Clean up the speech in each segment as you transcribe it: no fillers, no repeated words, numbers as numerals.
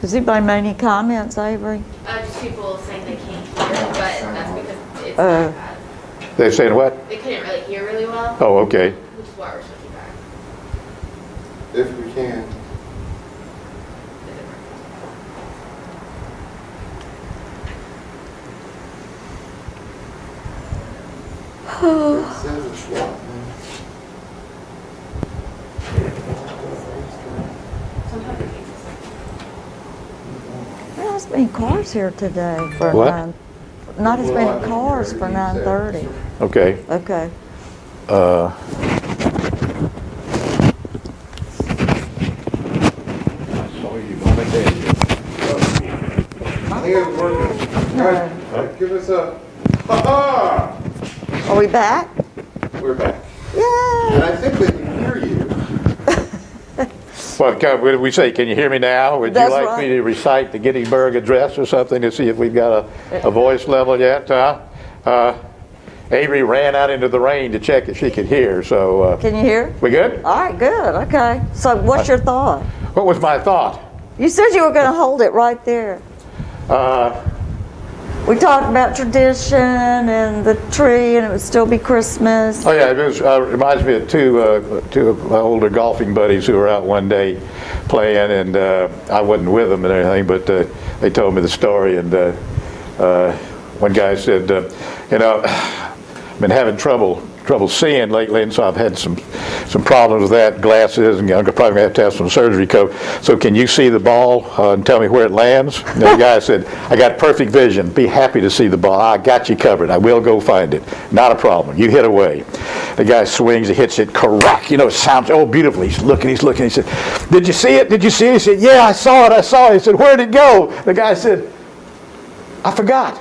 Has anybody made any comments, Avery? Just people saying they can't hear, but that's because it's Oh. not bad. They're saying what? They couldn't really hear really well, Oh, okay. which is why we're switching back. If we can. Is it It says it's what, man? working? Sometimes it takes us There has been cars here today for What? 9. Not as Well, I many didn't cars hear for everything you said. 9:30. Okay. Okay. I think it's working. Guys, give us a, ha-ha! Are we back? We're back. Yay! And I think they can hear you. What did we say? Can you hear me now? Would you That's like right. me to recite the Gettysburg Address or something to see if we've got a voice level yet? Avery ran out into the rain to check if she could hear, so Can you hear? we good? All right, good. Okay. So what's your thought? What was my thought? You said you were going to hold it right there. We talked about tradition and the tree, and it would still be Christmas. Oh yeah, it was, reminds me of two of my older golfing buddies who were out one day playing, and I wasn't with them and everything, but they told me the story. And one guy said, I've been having trouble seeing lately, and so I've had some problems with that, glasses, and I'm probably gonna have to have some surgery. So can you see the ball and tell me where it lands? And the guy said, I got perfect vision. Be happy to see the ball. I got you covered. I will go find it. Not a problem. You hit away. The guy swings, he hits it correct. It sounds beautifully. He's looking. He said, did you see it? Did you see it? He said, yeah, I saw it. He said, where'd it go? The guy said, I forgot.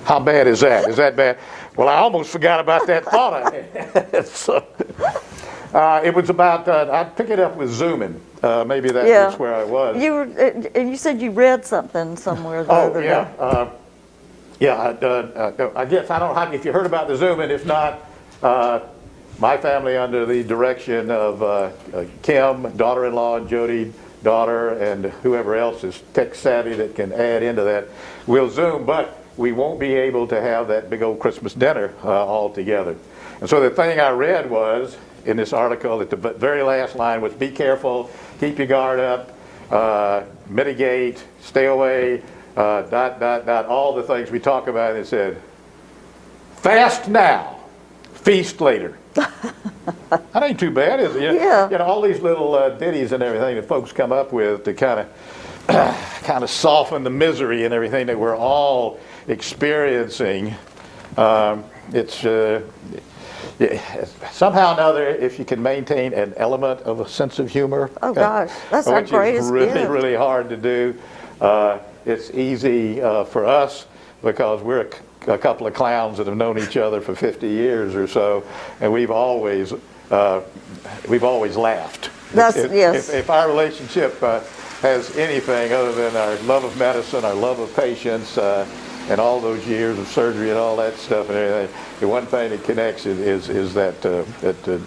How bad is that? Is that bad? Well, I almost forgot about that thought I had. So, it was about, I'd pick it up with zooming. Maybe that was where I was. And you said you read something somewhere the other day. I guess, I don't know if you heard about the zooming. If not, my family, under the direction of Kim, daughter-in-law, and Jody, daughter, and whoever else is tech savvy that can add into that, will Zoom, but we won't be able to have that big old Christmas dinner all together. And so the thing I read was, in this article, at the very last line was, be careful, keep your guard up, mitigate, stay away, all the things we talk about. And it said, fast now, feast later. That ain't too bad, is it? Yeah. All these little ditties and everything that folks come up with to kind of soften the misery and everything that we're all experiencing. Somehow or another, if you can maintain an element of a sense of humor. Oh gosh, that's our greatest Which is really, gift. really hard to do. It's easy for us because we're a couple of clowns that have known each other for 50 years or so, and we've always laughed. Yes. If our relationship has anything other than our love of medicine, our love of patients, and all those years of surgery and all that stuff and everything, the one thing that connects is that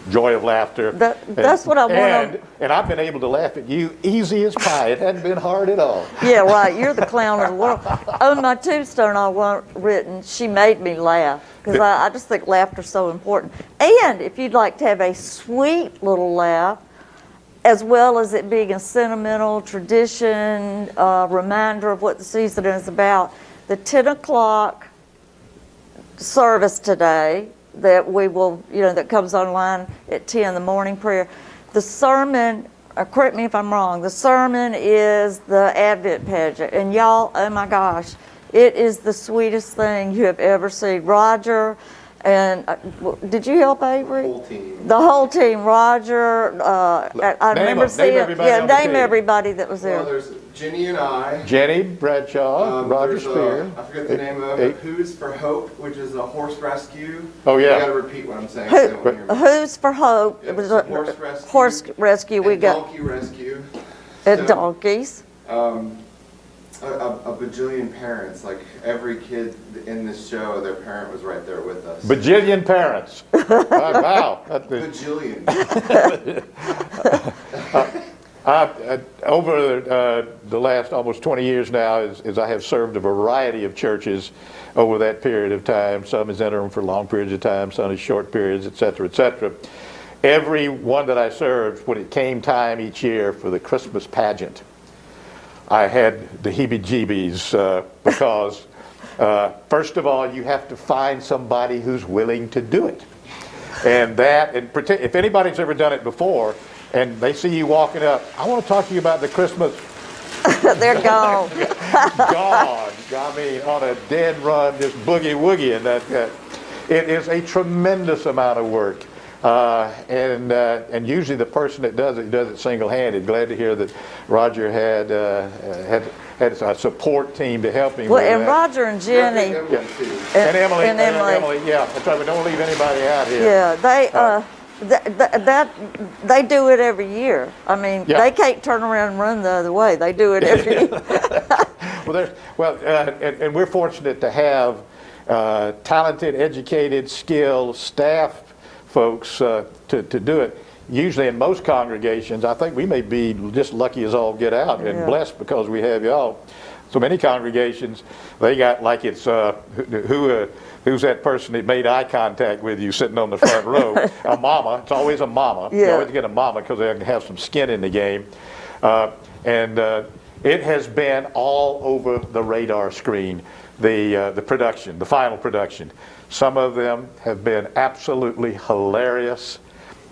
joy of laughter. That's what I want. And I've been able to laugh at you easy as pie. It hadn't been hard at all. Yeah, right. You're the clown of the world. On my tombstone, I want written, she made me laugh. Because I just think laughter's so important. And if you'd like to have a sweet little laugh, as well as it being a sentimental tradition, reminder of what the season is about, the 10 o'clock service today that we will, that comes online at 10, the morning prayer. The sermon, correct me if I'm wrong, the sermon is the Advent pageant. And y'all, oh my gosh, it is the sweetest thing you have ever seen. Roger, and did you help Avery? The whole team. The whole team. Roger, I remember seeing, name everybody that was there. Well, there's Jenny and I. Jenny Bradshaw, Roger There's, Spear. I forget the name of it. Who's for Hope, which is a horse rescue. Oh, yeah. You got to repeat what I'm saying. So they won't hear me. Who's for Hope? Yep, It was it's a a horse rescue. horse rescue we And got donkey rescue. at So, Donkeys. A bajillion parents, like every kid in this show, their parent was right there with us. Bajillion parents. Wow. Bajillion. over the last almost 20 years now, as I have served a variety of churches over that period of time, some as interim for long periods of time, some as short periods, et cetera, et cetera. Every one that I served, when it came time each year for the Christmas pageant, I had the heebie-jeebies because, first of all, you have to find somebody who's willing to do it. And if anybody's ever done it before, and they see you walking up, I want to talk to you about the Christmas. They're gone. Gone. I mean, on a dead run, just boogie-woogie. And it is a tremendous amount of work. And usually the person that does it single-handed. Glad to hear that Roger had a support team to help him Well, with and that. Roger and Jenny. Yeah. And Emily. And Emily. Yeah, that's right. We don't leave anybody out here. Yeah, they do it every year. I mean, Yeah. they can't turn around and run the other way. They do it every year. And we're fortunate to have talented, educated, skilled staff folks to do it. Usually in most congregations, I think we may be just lucky as all get out and Yeah. blessed because we have y'all. So many congregations, they got like it's who's that person that made eye contact with you sitting on the front row? A mama. It's always a mama. You Yeah. always get a mama because they have some skin in the game. It has been all over the radar screen, the production, the final production. Some of them have been absolutely hilarious.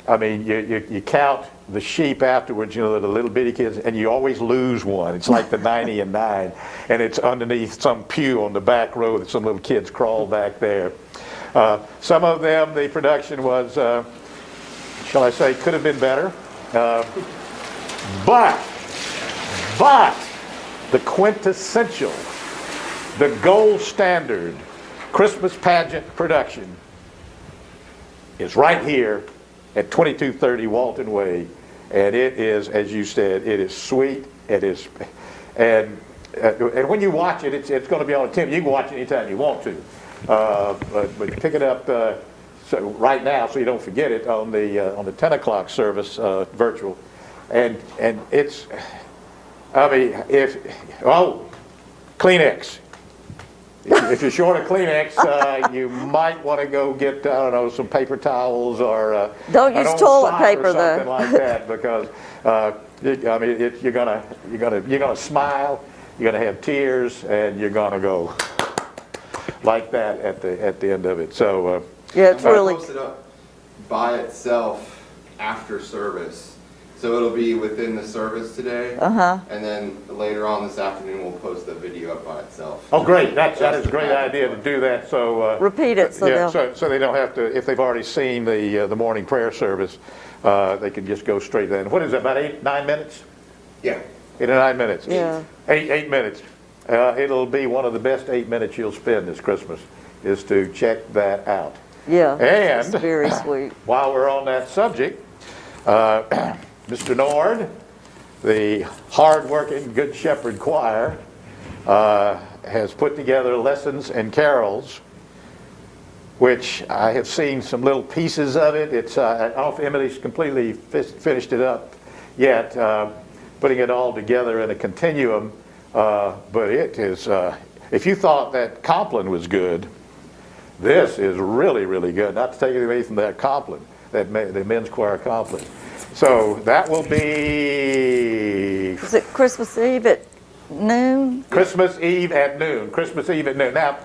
I mean, you count the sheep afterwards, you know, the little bitty kids, and you always lose one. It's like the 90 and 9, and it's underneath some pew on the back row that some little kids crawl back there. Some of them, the production was, shall I say, could have been better. But the quintessential, the gold standard Christmas pageant production is right here at 2230 Walton Way, and it is, as you said, it is sweet. It is, and when you watch it, it's going to be on a TV. You can watch it anytime you want to, but pick it up so right now so you don't forget it on the 10 o'clock service virtual, and it's. I mean, Kleenex. If you're short of Kleenex, you might want to go get, I don't know, some paper towels or Don't use toilet paper, or something though. like that, because I mean, you're gonna smile, you're gonna have tears, and you're gonna go like that at the end of it. So Yeah, it's really. Post it up by itself after service. So it'll be within the service today. And then later on this afternoon, we'll post the video up by itself. oh, great! That is a great idea to do that. So Repeat it so yeah, they'll. so they don't have to, if they've already seen the morning prayer service, they can just go straight then. What is it? About 8-9 minutes? Yeah. 8 or 9 minutes. Yeah. 8 minutes. It'll be one of the best 8 minutes you'll spend this Christmas, is to check that out. Yeah. And It's very sweet. while we're on that subject, Mr. Nord, the hard-working Good Shepherd Choir, has put together lessons and carols, which I have seen some little pieces of it. It's I don't know if Emily's completely finished it up yet, putting it all together in a continuum. But it is, if you thought that Compline was good, this is really, really good. Not to take it away from that Compline, the men's choir Compline. So that will be Is it Christmas Eve at noon? Christmas Eve at noon. Christmas Eve at noon. Now,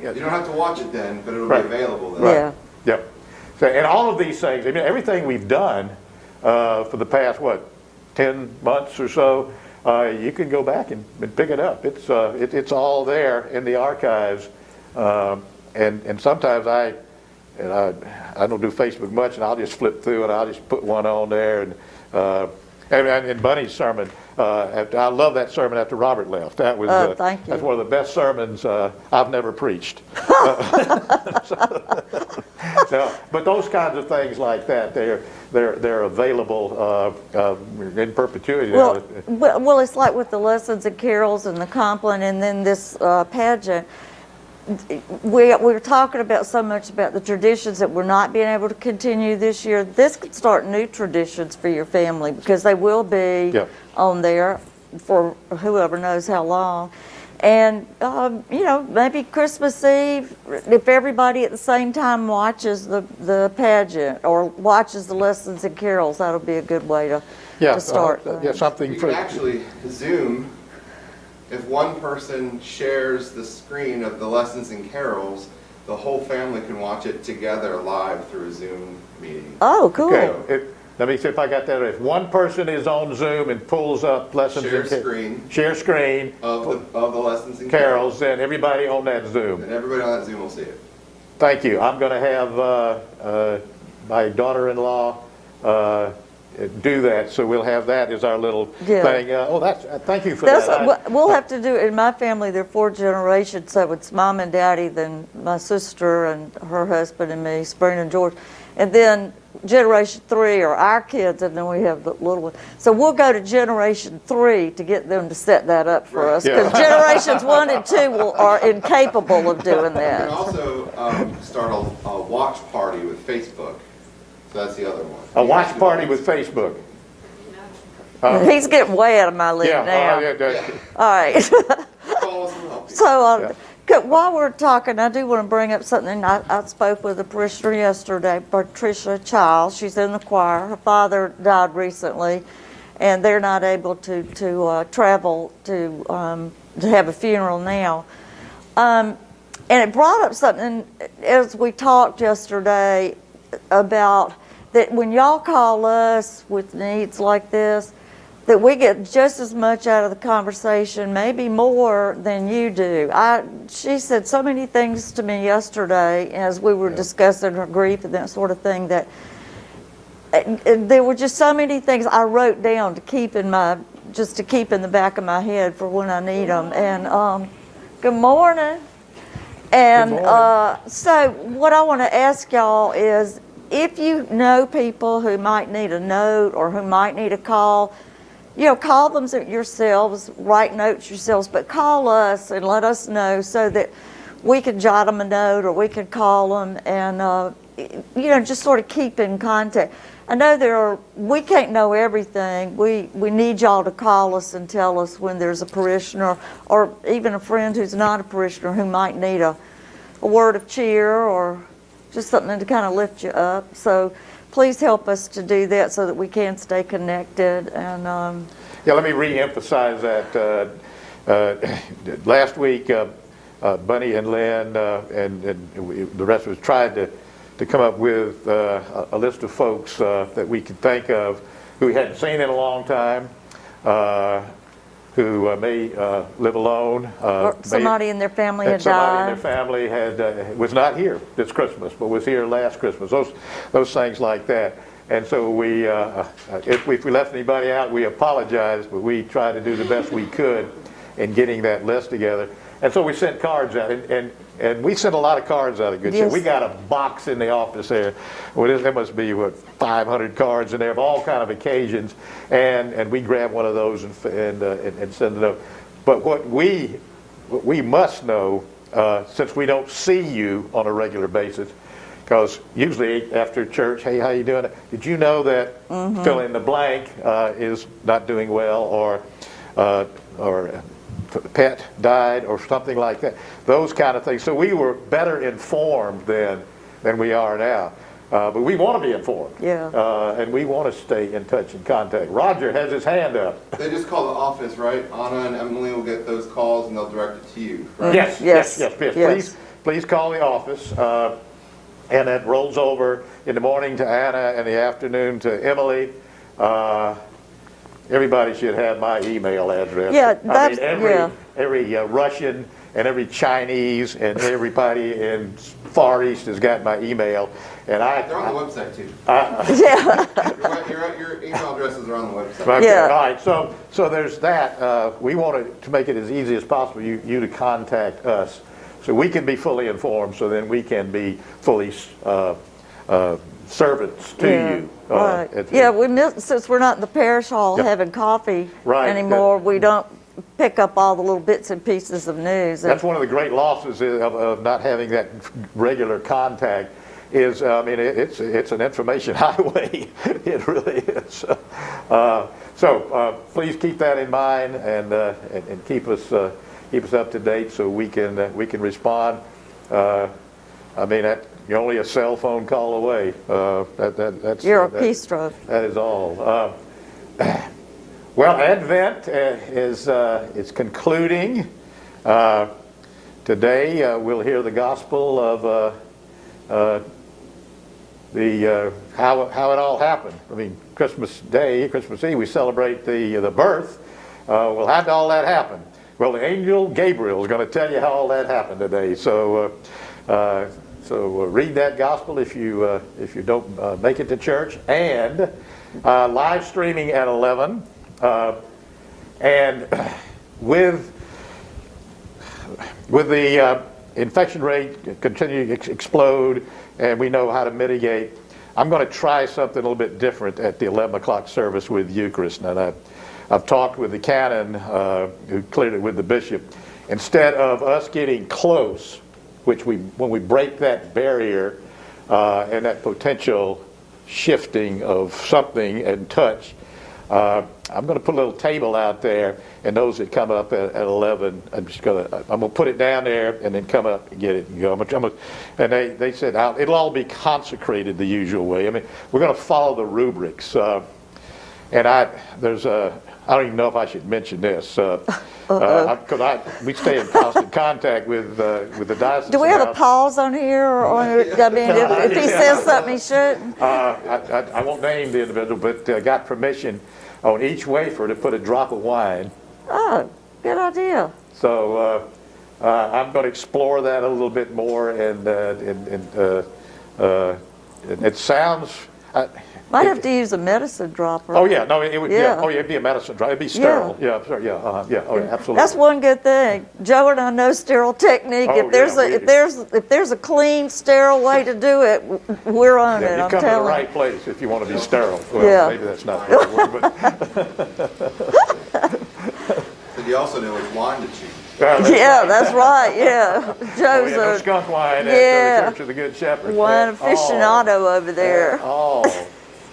You don't have to watch it then, but it'll Right. be available then. Yeah. yep. So, and all of these things, I mean, everything we've done for the past, 10 months or so, you can go back and pick it up. It's all there in the archives. And sometimes I don't do Facebook much, and I'll just flip through and I'll just put one on there. And Bunny's sermon, I love that sermon after Robert left. That was thank you. That's one of the best sermons I've never preached. But those kinds of things like that, they're available in perpetuity. Well, it's like with the lessons and carols and the Compline and then this pageant. we're talking about so much about the traditions that we're not being able to continue this year. This could start new traditions for your family because they will be Yep. on there for whoever knows how long. And, maybe Christmas Eve, if everybody at the same time watches the pageant or watches the lessons and carols, that'll be a good way to start. Something You for. can actually Zoom, if one person shares the screen of the lessons and carols, the whole family can watch it together live through a Zoom meeting. Oh, cool. Okay, let me see if I got that right. If one person is on Zoom and pulls up lessons Share and screen share screen of the lessons and carols, then everybody on that Zoom. and everybody on that Zoom will see it. Thank you. I'm going to have my daughter-in-law do that, so we'll have that as our little Yeah. thing. Thank you for that. We'll have to do it. In my family, there are 4 generations, so it's mom and daddy, then my sister and her husband and me, Spring and George. And then generation 3 are our kids, and then we have the little one. So we'll go to generation 3 to get them to set that up for us, because Yeah. generations 1 and 2 are incapable of doing You can that. also start a watch party with Facebook. So that's the other one. A watch party with Facebook. He's getting way out of my league Yeah. now. Yeah. All right. Call us and help you. So, while we're talking, I do want to bring up something. I spoke with a parishioner yesterday, Patricia Childs. She's in the choir. Her father died recently, and they're not able to travel to have a funeral now. And it brought up something as we talked yesterday about that when y'all call us with needs like this, that we get just as much out of the conversation, maybe more than you do. She said so many things to me yesterday as we were discussing her grief and that sort of thing, that there were just so many things I wrote down to keep in the back of my head for when I need them. And good morning. And Good morning. so what I want to ask y'all is, if you know people who might need a note or who might need a call, call them yourselves, write notes yourselves, but call us and let us know so that we can jot them a note or we can call them and, just sort of keep in contact. I know we can't know everything. We need y'all to call us and tell us when there's a parishioner or even a friend who's not a parishioner who might need a word of cheer or just something to kind of lift you up. So please help us to do that so that we can stay connected. And Let me re-emphasize that. Last week, Bunny and Lynn and the rest of us tried to come up with a list of folks that we could think of who we hadn't seen in a long time, who may live alone. or somebody in their family had Somebody in died. their family was not here this Christmas, but was here last Christmas. Those things like that. And so we, if we left anybody out, we apologize, but we tried to do the best we could in getting that list together. And so we sent cards out, and we sent a lot of cards out of Good Shepherd. Yes. We got a box in the office there. Well, there must be, 500 cards in there of all kind of occasions, and we grab one of those and send it up. But what we must know, since we don't see you on a regular basis, because usually after church, hey, how you doing? Did you know that fill in the blank is not doing well, or pet died, or something like that? Those kind of things. So we were better informed than we are now. But we want to be informed. Yeah. And we want to stay in touch and contact. Roger has his hand up. They just call the office, right? Anna and Emily will get those calls and they'll direct it to you, right? Yes. Yes. Please call the office. And it rolls over in the morning to Anna, and the afternoon to Emily. Everybody should have my email address. Yeah, I mean, every Russian and every Chinese and everybody in Far East has got my email. And They're on the website too. Yeah. Your email addresses are on the website. Okay, Yeah. all right. So there's that. We wanted to make it as easy as possible you to contact us, so we can be fully informed. So then we can be fully servants to you. Right. We miss, since we're not in the parish hall Yep. having coffee Right. anymore. We don't pick up all the little bits and pieces of news. That's one of the great losses of not having that regular contact is, I mean, it's an information highway. It really is. So please keep that in mind and keep us up to date so we can respond. I mean, you're only a cell phone call away. That's You're a keystroke. That is all. Well, Advent is concluding. Today we'll hear the gospel of how it all happened. I mean, Christmas Day, Christmas Eve, we celebrate the birth. Well, how did all that happen? Well, the angel Gabriel is going to tell you how all that happened today. So read that gospel if you don't make it to church, and live streaming at 11. And with the infection rate continuing to explode, and we know how to mitigate, I'm going to try something a little bit different at the 11 o'clock service with Eucharist. And I've talked with the canon who cleared it with the bishop. Instead of us getting close, which when we break that barrier and that potential shifting of something and touch, I'm going to put a little table out there, and those that come up at 11, I'm going to put it down there and then come up and get it and go. And they said it'll all be consecrated the usual way. I mean, we're going to follow the rubrics. And I don't even know if I should mention this because we stay in constant contact with the diocese. Do we have a pause on here? Or I mean, if he says something he shouldn't? I won't name the individual, but got permission on each wafer to put a drop of wine. Oh, good idea. So I'm going to explore that a little bit more, and it sounds. Might have to use a medicine dropper. Oh yeah, no, it would. Yeah. Oh yeah, it'd be a medicine drop. It'd be sterile. Yeah, sure, yeah, oh yeah, absolutely. That's one good thing. Joe and I know sterile technique. Oh, if there's a clean, sterile way to do it, we're on it. You I'm come to the telling right you. place if you want to be sterile. Well, Yeah. maybe that's not the right word, but So you also know which wine to choose. Yeah, that's right. Yeah, Joe's no a skunk wine yeah. at the Church of the Good Shepherd. wine aficionado over there. Oh.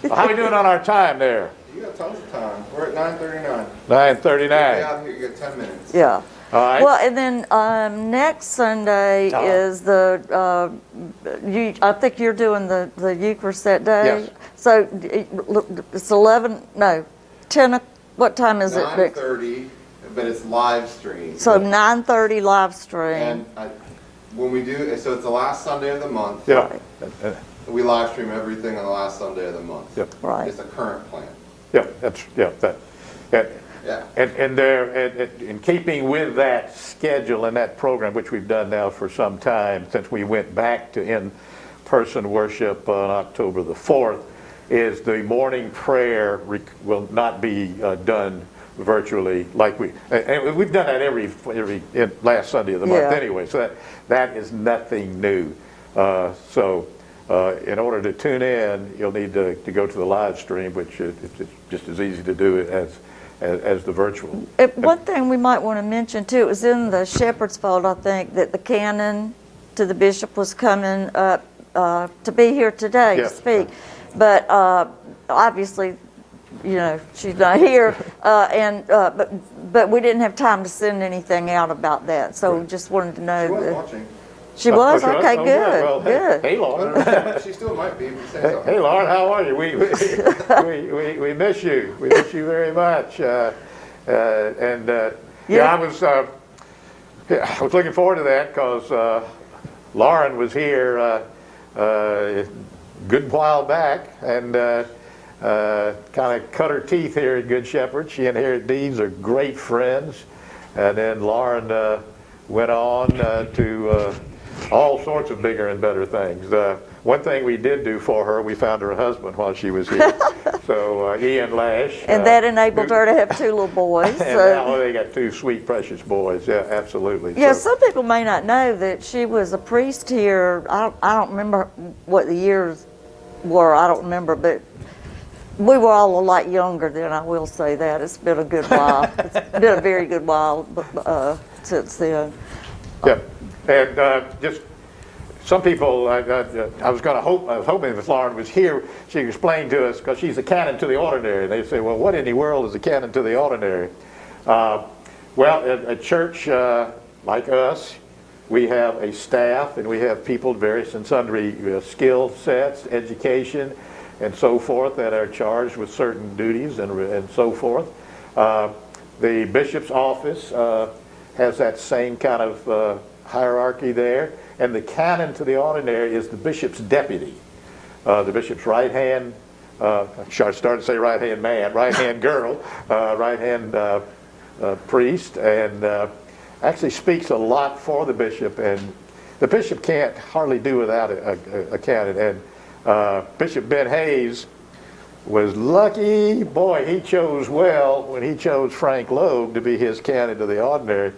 Well, how are we doing on our time there? You got tons of time. We're at 9:39. 9:39. Get out here, you got 10 minutes. Yeah. All right. Well, and then next Sunday is the, I think you're doing the Eucharist that day? Yes. So it's 10, what time is it? 9:30, but it's live stream. So 9:30 live stream. And when we do, so it's the last Sunday of the month. Yeah. We live stream everything on the last Sunday of the month. Yep. Right. It's the current plan. Yeah, that's that. Yeah. And they're in keeping with that schedule and that program, which we've done now for some time since we went back to in-person worship on October the 4th, is the morning prayer will not be done virtually like and we've done that every last Sunday of the month anyway. So that is nothing new. In order to tune in, you'll need to go to the live stream, which it's just as easy to do as the virtual. One thing we might want to mention too, it was in the Shepherd's Fold, I think, that the canon to the bishop was coming up to be here today to speak. But obviously, she's not here, but we didn't have time to send anything out about that. So we just wanted to know. She was watching. She was? Oh, Okay, oh, good, well, good. Hey, Lauren. She still might be if you say something. Hey, Lauren, how are you? We miss you. We miss you very much. I was looking forward to that because Lauren was here a good while back and kind of cut her teeth here at Good Shepherd. She and Harriet Deeds are great friends. And then Lauren went on to all sorts of bigger and better things. One thing we did do for her, we found her husband while she was here. So Ian Lash. And that enabled her to have two little boys. And So. now they got two sweet, precious boys. Yeah, absolutely. Yeah, So- some people may not know that she was a priest here. I don't remember what the years were. I don't remember, but we were all a lot younger then, I will say that. It's been a good while. It's been a very good while since then. Yeah, and just some people, I was hoping if Lauren was here, she could explain to us, because she's a canon to the ordinary. And they say, well, what in the world is a canon to the ordinary? Well, at a church like us, we have a staff and we have people of various and sundry skill sets, education, and so forth that are charged with certain duties and so forth. The bishop's office has that same kind of hierarchy there, and the canon to the ordinary is the bishop's deputy, the bishop's right hand. I started to say right hand man, right hand girl, right hand priest, and actually speaks a lot for the bishop, and the bishop can't hardly do without a canon. And Bishop Ben Hayes was lucky, boy, he chose well when he chose Frank Logue to be his canon to the ordinary,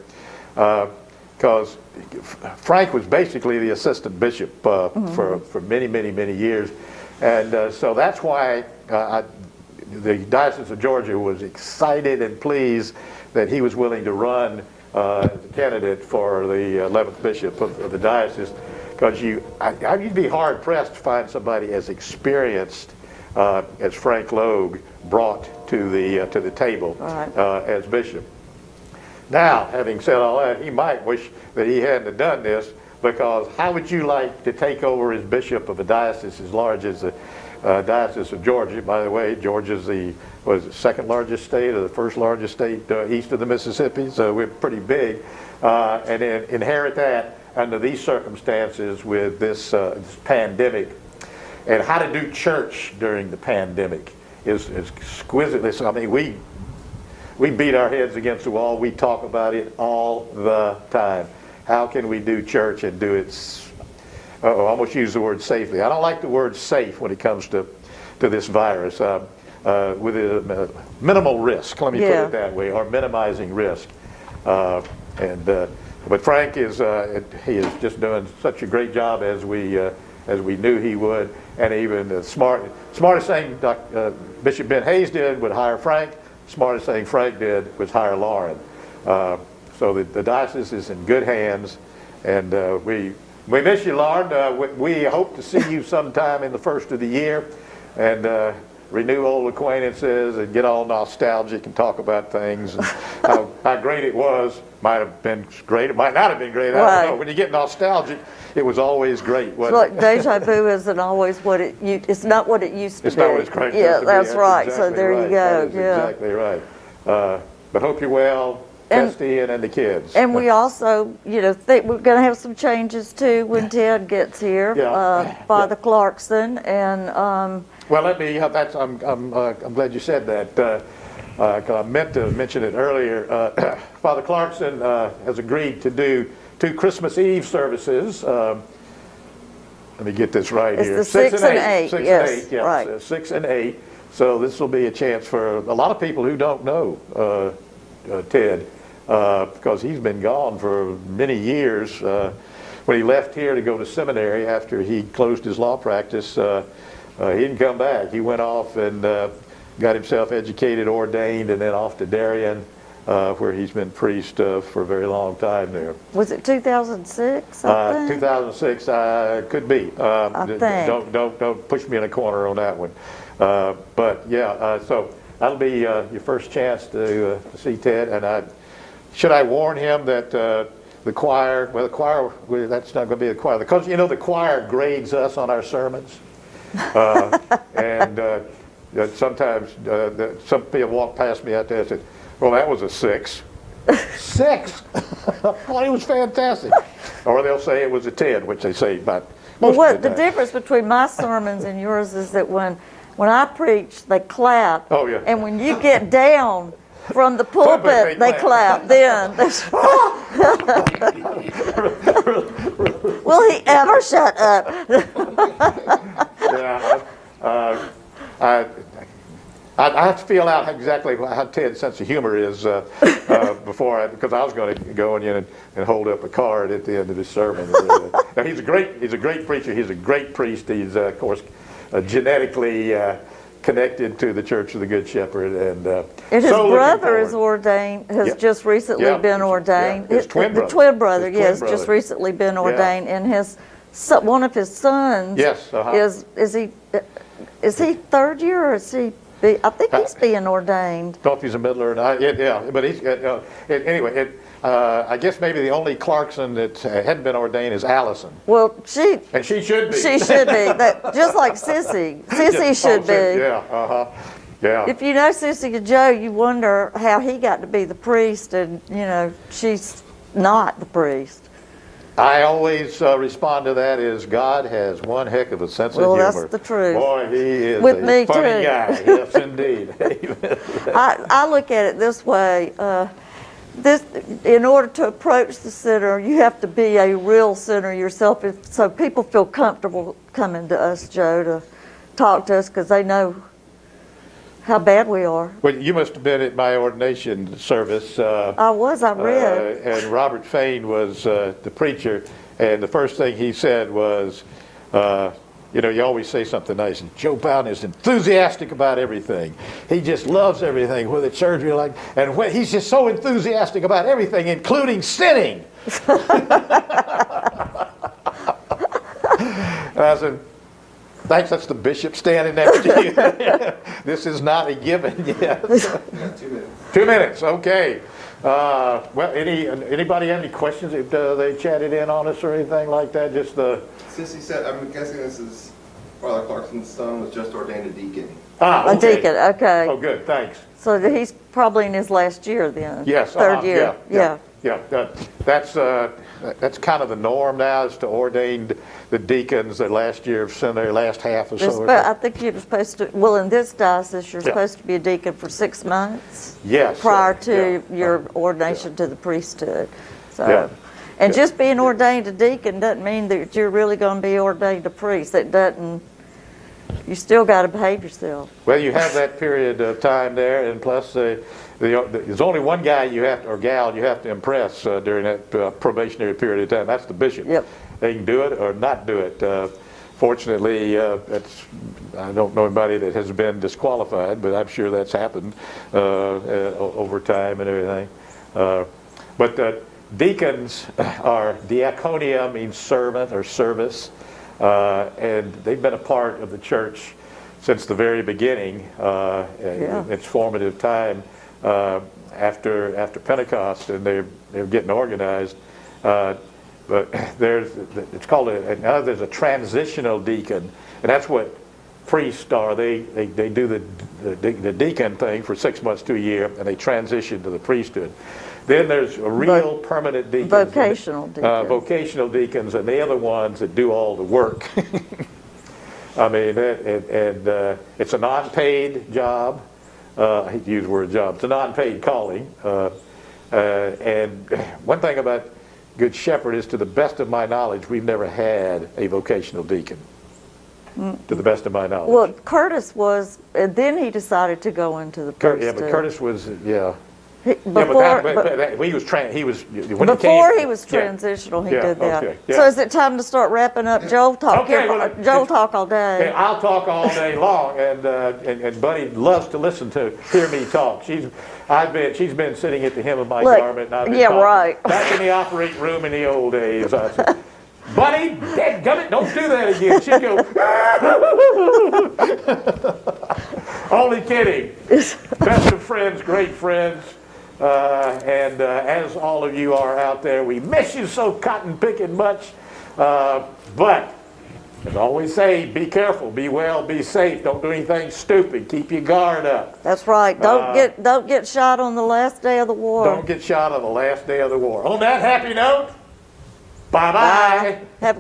because Frank was basically the assistant bishop for many, many, many years. And so that's why the Diocese of Georgia was excited and pleased that he was willing to run as a candidate for the 11th bishop of the diocese, because you'd be hard pressed to find somebody as experienced as Frank Logue brought to the table as bishop. Now, having said all that, he might wish that he hadn't have done this, because how would you like to take over as bishop of a diocese as large as the Diocese of Georgia? By the way, Georgia's the second largest state or the first largest state east of the Mississippi, so we're pretty big. And then inherit that under these circumstances with this pandemic. And how to do church during the pandemic is exquisitely, I mean, we beat our heads against the wall. We talk about it all the time. How can we do church and do it, I almost use the word safely. I don't like the word safe when it comes to this virus. With a minimal risk, let me put it that way, or minimizing risk. But Frank is he is just doing such a great job as we knew he would, and even the smartest thing Bishop Ben Hayes did would hire Frank. Smartest thing Frank did was hire Lauren. So the diocese is in good hands, and we miss you, Lauren. We hope to see you sometime in the first of the year, and renew old acquaintances and get all nostalgic and talk about things and how great it was. Might have been great, it might not have been great. I don't know. When you get nostalgic, it was always great, wasn't it? Deja vu isn't always what it's not what it used to be. It's not what it's cracked Yeah, up to that's be. right. Exactly So there right. you go. That is exactly right. But hope you're well, Esty and the kids. And we also, think we're going to have some changes too when Ted gets here. Father Clarkson and. Well, let me. I'm glad you said that. I meant to mention it earlier. Father Clarkson has agreed to do 2 Christmas Eve services. Let me get this right here. It's the 6 and 8. 6 and 8, yes, right. 6 and 8. So this will be a chance for a lot of people who don't know Ted, because he's been gone for many years. When he left here to go to seminary after he closed his law practice, he didn't come back. He went off and got himself educated, ordained, and then off to Darien, where he's been priest for a very long time there. Was it 2006? I think? 2006, could be. I think. Don't push me in a corner on that one. But yeah, so that'll be your first chance to see Ted. And should I warn him that the choir? Well, that's not going to be the choir, because the choir grades us on our sermons. And sometimes some people walk past me out there and say, well, that was a 6. 6? Well, it was fantastic. Or they'll say it was a 10, which they say about most of the time. The difference between my sermons and yours is that when I preach, they clap. Oh, yeah. And when you get down from the pulpit, they clap. Then will he ever shut up? Yeah, I have to feel out exactly how Ted's sense of humor is because I was going to go in and hold up a card at the end of his sermon. Now, he's a great preacher. He's a great priest. He's of course genetically connected to the Church of the Good Shepherd, and And his so looking brother is forward. ordained, has Yeah. just recently Yeah. been ordained. Yeah. His twin The brother. twin brother, His twin yes, just brother. recently been ordained, and one of his sons Yes, uh-huh. is he third year, or is he, I think he's being ordained. Don't know if he's a middler or not. Yeah, but he's anyway. I guess maybe the only Clarkson that hadn't been ordained is Allison, Well, and she should be. she should be, just like Sissy. Sissy should be. Yeah, yeah. If you know Sissy and Joe, you wonder how he got to be the priest, and she's not the priest. I always respond to that as God has one heck of a sense of humor. Well, that's the truth. Boy, he is With a me, funny too. guy. Yes, indeed. I look at it this way. In order to approach the sinner, you have to be a real sinner yourself, so people feel comfortable coming to us, Joe, to talk to us, because they know how bad we are. Well, you must have been at my ordination service. I read. And Robert Fain was the preacher, and the first thing he said was, you always say something nice, and Joe Bowden is enthusiastic about everything. He just loves everything, whether it's surgery or and he's just so enthusiastic about everything, including sinning. And I said, thanks, that's the bishop standing next to you. This is not a given yet. Yeah, 2 minutes. 2 minutes, okay. Well, anybody have any questions? If they chatted in on us or anything like that? Just the Sissy said, I'm guessing this is Father Clarkson's son was just ordained a deacon. A deacon, okay. Oh, good, thanks. So he's probably in his last year then. Yes. Third year. Yeah. That's kind of the norm now, is to ordain the deacons the last year of their last half or so. I think you're supposed to, well, in this diocese, you're Yeah. supposed to be a deacon for 6 months. Yes. Prior to Yeah. your ordination to the priesthood. So, Yeah. and just being ordained a deacon doesn't mean that you're really going to be ordained a priest. It doesn't. You still got to behave yourself. Well, you have that period of time there, and plus there's only one guy or gal you have to impress during that probationary period of time. That's the bishop. Yep. They can do it or not do it. Fortunately, I don't know anybody that has been disqualified, but I'm sure that's happened over time and everything. But deacons are diaconia, means servant or service, and they've been a part of the church since the very beginning, its formative time after Pentecost, and they're getting organized. But there's a transitional deacon, and that's what priests are. They do the deacon thing for 6 months to a year, and they transition to the priesthood. Then there's a real permanent deacons. Vocational deacons. Vocational deacons, and they're the ones that do all the work. I mean, it's a non-paid job. I hate to use the word job. It's a non-paid calling. And one thing about Good Shepherd is, to the best of my knowledge, we've never had a vocational deacon. To the best of my knowledge. Well, Curtis was, and then he decided to go into the priesthood. Yeah, but Curtis was, yeah. Before He was transitional, he Yeah, did that. okay, yeah. So is it time to start wrapping up? Joel talk Okay, here. well, Joel talk all day. Hey, I'll talk all day long, and Buddy loves to hear me talk. She's been sitting at the hem of my Look, garment, and I've been yeah, talking right. back in the operating room in the old days. I said, Buddy, dadgummit, don't do that again. She'd go, only kidding. Best of friends, great friends. And as all of you are out there, we miss you so cotton picking much. But as I always say, be careful, be well, be safe. Don't do anything stupid. Keep your guard up. That's right. Don't get shot on the last day of the war. Don't get shot on the last day of the war. On that happy note, bye-bye. Have